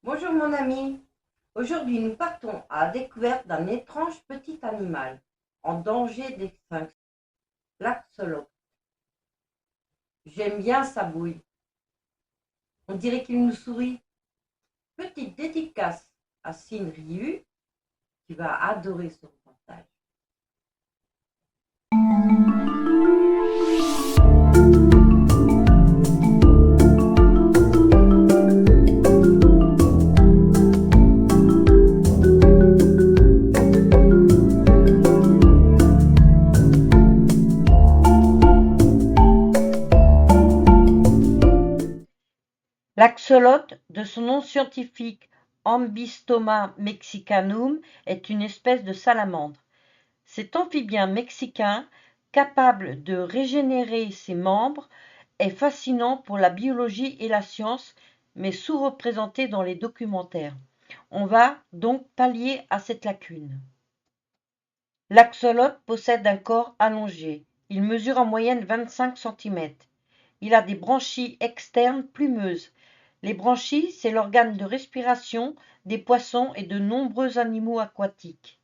Bonjour mon ami, aujourd'hui nous partons à la découverte d'un étrange petit animal en danger d'extinction, l'axolote. J'aime bien sa bouille, on dirait qu'il nous sourit. Petite dédicace à Sine Ryu qui va adorer ce reportage. L'axolote, de son nom scientifique Ambystoma mexicanum, est une espèce de salamandre. Cet amphibien mexicain, capable de régénérer ses membres, est fascinant pour la biologie et la science, mais sous-représenté dans les documentaires. On va donc pallier à cette lacune. L'axolote possède un corps allongé. Il mesure en moyenne 25 cm. Il a des branchies externes plumeuses. Les branchies, c'est l'organe de respiration des poissons et de nombreux animaux aquatiques.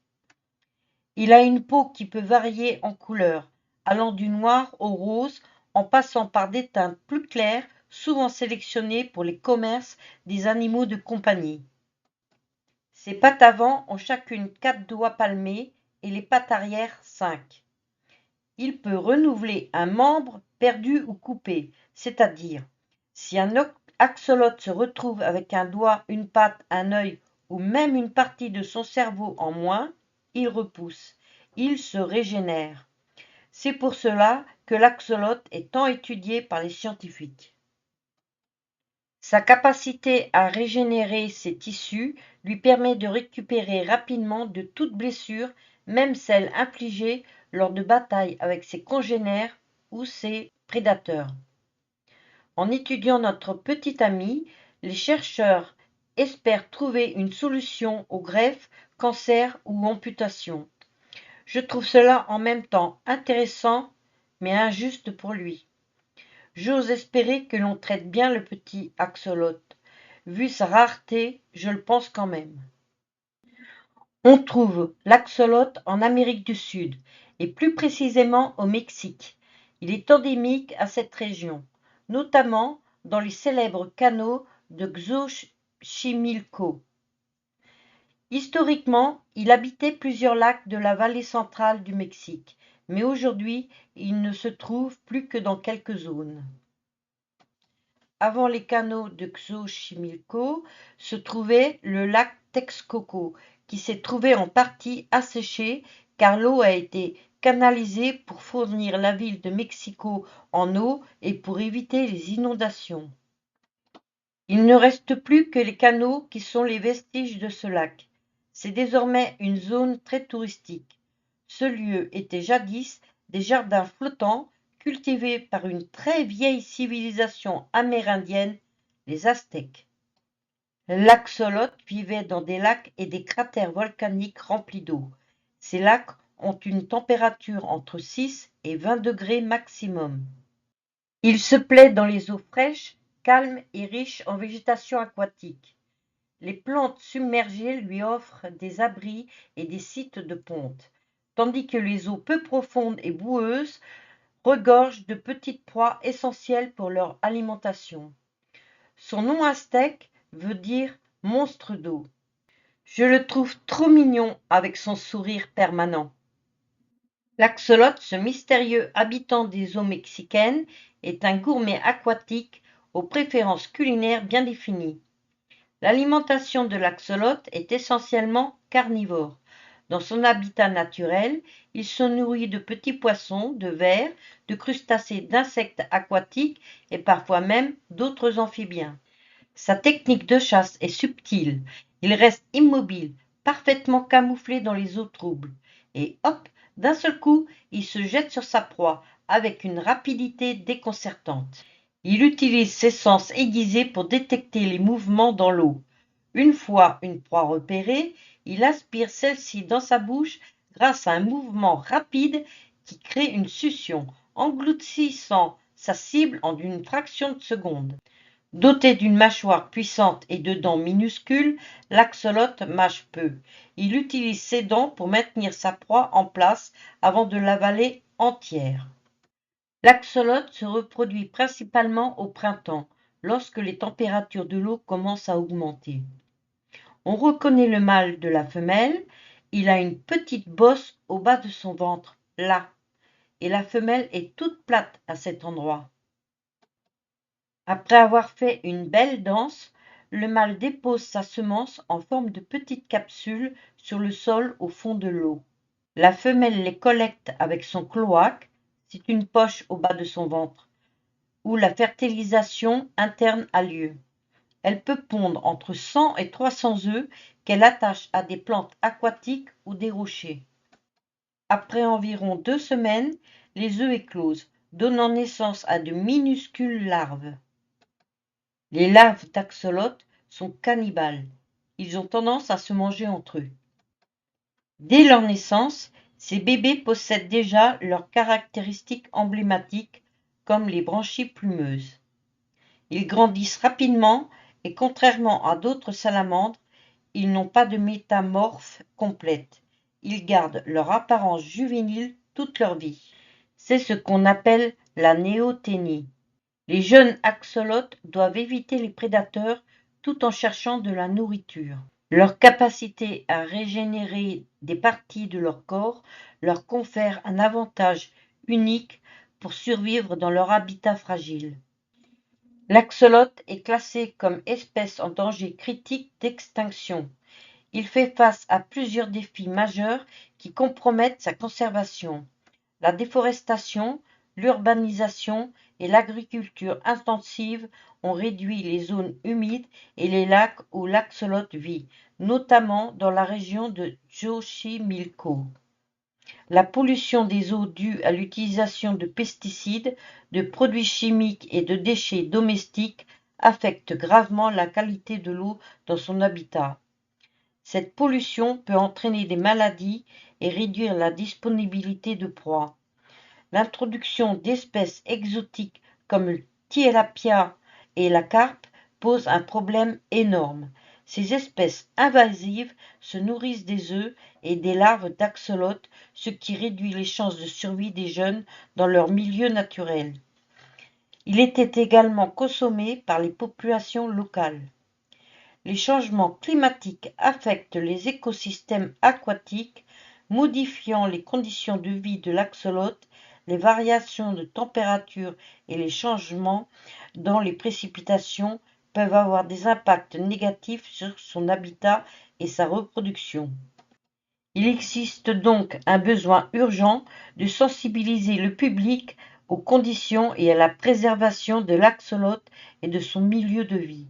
Il a une peau qui peut varier en couleur, allant du noir au rose, en passant par des teintes plus claires, souvent sélectionnées pour les commerces des animaux de compagnie. Ses pattes avant ont chacune 4 doigts palmés et les pattes arrière 5. Il peut renouveler un membre perdu ou coupé, c'est-à-dire si un axolote se retrouve avec un doigt, une patte, un œil ou même une partie de son cerveau en moins, il repousse, il se régénère. C'est pour cela que l'axolote est tant étudié par les scientifiques. Sa capacité à régénérer ses tissus lui permet de récupérer rapidement de toute blessure, même celle infligée lors de batailles avec ses congénères ou ses prédateurs. En étudiant notre petit ami, les chercheurs espèrent trouver une solution aux greffes, cancers ou amputations. Je trouve cela en même temps intéressant, mais injuste pour lui. J'ose espérer que l'on traite bien le petit axolote. Vu sa rareté, je le pense quand même. On trouve l'axolote en Amérique du Sud, et plus précisément au Mexique. Il est endémique à cette région, notamment dans les célèbres canaux de Xochimilco. Historiquement, il habitait plusieurs lacs de la vallée centrale du Mexique, mais aujourd'hui, il ne se trouve plus que dans quelques zones. Avant les canaux de Xochimilco se trouvait le lac Texcoco, qui s'est trouvé en partie asséché car l'eau a été canalisée pour fournir la ville de Mexico en eau et pour éviter les inondations. Il ne reste plus que les canaux qui sont les vestiges de ce lac. C'est désormais une zone très touristique. Ce lieu était jadis des jardins flottants cultivés par une très vieille civilisation amérindienne, les Aztèques. L'axolote vivait dans des lacs et des cratères volcaniques remplis d'eau. Ces lacs ont une température entre 6 et 20 degrés maximum. Il se plaît dans les eaux fraîches, calmes et riches en végétation aquatique. Les plantes submergées lui offrent des abris et des sites de ponte, tandis que les eaux peu profondes et boueuses regorgent de petites proies essentielles pour leur alimentation. Son nom aztèque veut dire monstre d'eau. Je le trouve trop mignon avec son sourire permanent. L'axolote, ce mystérieux habitant des eaux mexicaines, est un gourmet aquatique aux préférences culinaires bien définies. L'alimentation de l'axolote est essentiellement carnivore. Dans son habitat naturel, il se nourrit de petits poissons, de vers, de crustacés, d'insectes aquatiques et parfois même d'autres amphibiens. Sa technique de chasse est subtile. Il reste immobile, parfaitement camouflé dans les eaux troubles. Et hop, d'un seul coup, il se jette sur sa proie avec une rapidité déconcertante. Il utilise ses sens aiguisés pour détecter les mouvements dans l'eau. Une fois une proie repérée, il aspire celle-ci dans sa bouche grâce à un mouvement rapide qui crée une succion, engloutissant sa cible en une fraction de seconde. Doté d'une mâchoire puissante et de dents minuscules, l'axolote mâche peu. Il utilise ses dents pour maintenir sa proie en place avant de l'avaler entière. L'axolote se reproduit principalement au printemps, lorsque les températures de l'eau commencent à augmenter. On reconnaît le mâle de la femelle, il a une petite bosse au bas de son ventre, là, et la femelle est toute plate à cet endroit. Après avoir fait une belle danse, le mâle dépose sa semence en forme de petite capsule sur le sol au fond de l'eau. La femelle les collecte avec son cloaque, c'est une poche au bas de son ventre, où la fertilisation interne a lieu. Elle peut pondre entre 100 et 300 œufs qu'elle attache à des plantes aquatiques ou des rochers. Après environ 2 semaines, les œufs éclosent, donnant naissance à de minuscules larves. Les larves d'axolotes sont cannibales. Ils ont tendance à se manger entre eux. Dès leur naissance, ces bébés possèdent déjà leurs caractéristiques emblématiques, comme les branchies plumeuses. Ils grandissent rapidement et contrairement à d'autres salamandres, ils n'ont pas de métamorphe complète. Ils gardent leur apparence juvénile toute leur vie. C'est ce qu'on appelle la néoténie. Les jeunes axolotes doivent éviter les prédateurs tout en cherchant de la nourriture. Leur capacité à régénérer des parties de leur corps leur confère un avantage unique pour survivre dans leur habitat fragile. L'axolote est classé comme espèce en danger critique d'extinction. Il fait face à plusieurs défis majeurs qui compromettent sa conservation. La déforestation, l'urbanisation et l'agriculture intensive ont réduit les zones humides et les lacs où l'axolote vit, notamment dans la région de Xochimilco. La pollution des eaux due à l'utilisation de pesticides, de produits chimiques et de déchets domestiques affecte gravement la qualité de l'eau dans son habitat. Cette pollution peut entraîner des maladies et réduire la disponibilité de proies. L'introduction d'espèces exotiques comme le tilapia et la carpe pose un problème énorme. Ces espèces invasives se nourrissent des œufs et des larves d'axolotes, ce qui réduit les chances de survie des jeunes dans leur milieu naturel. Il était également consommé par les populations locales. Les changements climatiques affectent les écosystèmes aquatiques, modifiant les conditions de vie de l'axolote. Les variations de température et les changements dans les précipitations peuvent avoir des impacts négatifs sur son habitat et sa reproduction. Il existe donc un besoin urgent de sensibiliser le public aux conditions et à la préservation de l'axolote et de son milieu de vie.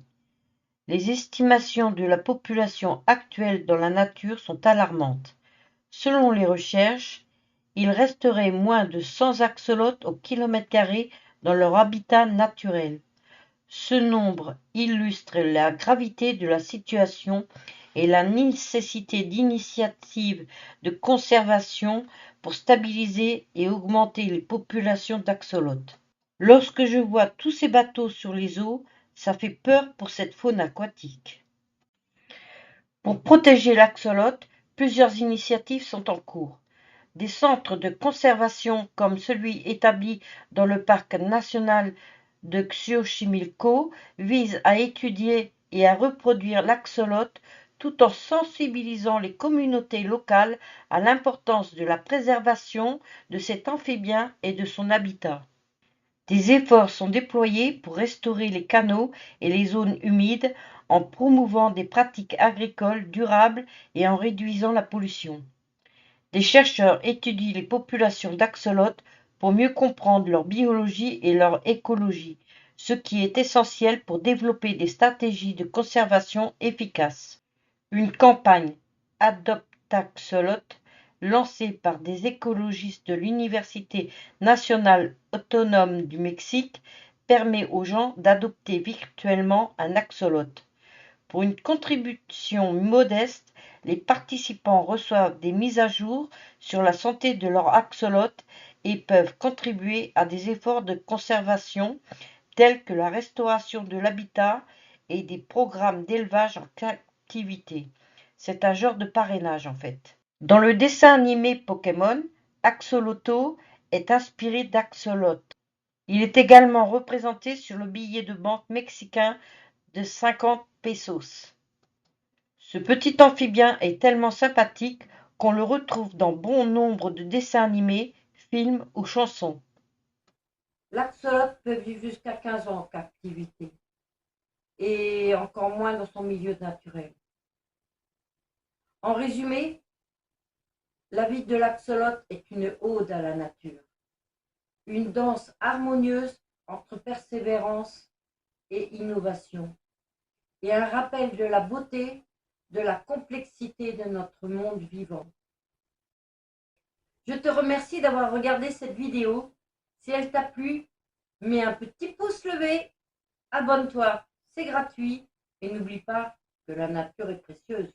Les estimations de la population actuelle dans la nature sont alarmantes. Selon les recherches, il resterait moins de 100 axolotes au kilomètre carré dans leur habitat naturel. Ce nombre illustre la gravité de la situation et la nécessité d'initiatives de conservation pour stabiliser et augmenter les populations d'axolotes. Lorsque je vois tous ces bateaux sur les eaux, ça fait peur pour cette faune aquatique. Pour protéger l'axolote, plusieurs initiatives sont en cours. Des centres de conservation comme celui établi dans le parc national de Xochimilco visent à étudier et à reproduire l'axolote tout en sensibilisant les communautés locales à l'importance de la préservation de cet amphibien et de son habitat. Des efforts sont déployés pour restaurer les canaux et les zones humides en promouvant des pratiques agricoles durables et en réduisant la pollution. Des chercheurs étudient les populations d'axolotes pour mieux comprendre leur biologie et leur écologie, ce qui est essentiel pour développer des stratégies de conservation efficaces. Une campagne Adoptaxolote, lancée par des écologistes de l'Université nationale autonome du Mexique, permet aux gens d'adopter virtuellement un axolote. Pour une contribution modeste, les participants reçoivent des mises à jour sur la santé de leur axolote et peuvent contribuer à des efforts de conservation tels que la restauration de l'habitat et des programmes d'élevage en captivité. C'est un genre de parrainage en fait. Dans le dessin animé Pokémon, Axolotl est inspiré d'Axolot. Il est également représenté sur le billet de banque mexicain de 50 pesos. Ce petit amphibien est tellement sympathique qu'on le retrouve dans bon nombre de dessins animés, films ou chansons. L'axolote peut vivre jusqu'à 15 ans en captivité et encore moins dans son milieu naturel. En résumé, la vie de l'axolote est une ode à la nature, une danse harmonieuse entre persévérance et innovation, et un rappel de la beauté, de la complexité de notre monde vivant. Je te remercie d'avoir regardé cette vidéo. Si elle t'a plu, mets un petit pouce levé, abonne-toi, c'est gratuit, et n'oublie pas que la nature est précieuse.